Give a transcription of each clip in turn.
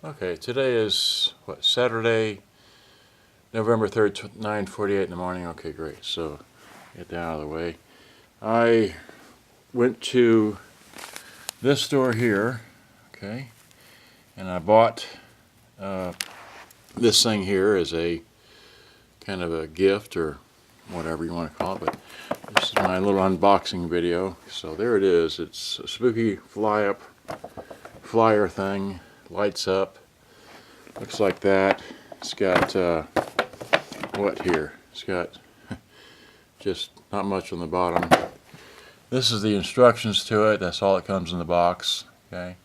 Okay, today is, what, Saturday, November 3rd, 9:48 in the morning. Okay, great. So, get that out of the way. I went to this store here, okay, and I bought this thing here as a kind of a gift or whatever you want to call it, but this is my little unboxing video. So there it is. It's a spooky flyer thing, lights up, looks like that. It's got what here? It's got just not much on the bottom. This is the instructions to it. That's all that comes in the box. Okay,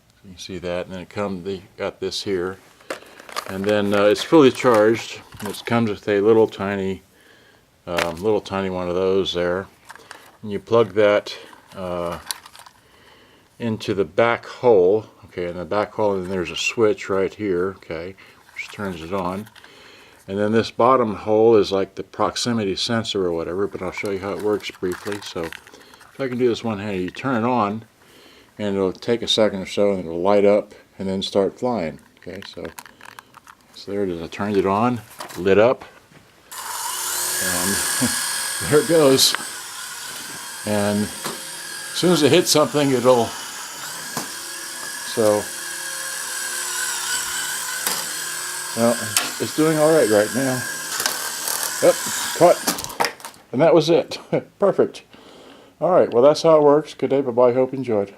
so you can see that, and then they got this here, and then it's fully charged. It comes with a little tiny one of those there, and you plug that into the back hole. Okay, in the back hole, and there's a switch right here. Okay, which turns it on. And then this bottom hole is like the proximity sensor or whatever, but I'll show you how it works briefly. So if I can do this one-handed, you turn it on, and it'll take a second or so, and it'll light up, and then start flying. Okay, so there it is. I turned it on, lit up, and there it goes. And as soon as it hits something, it'll, so, well, it's doing alright right now. Yep, caught. And that was it. Perfect. Alright, well that's how it works. Good day, bye-bye. Hope you enjoyed.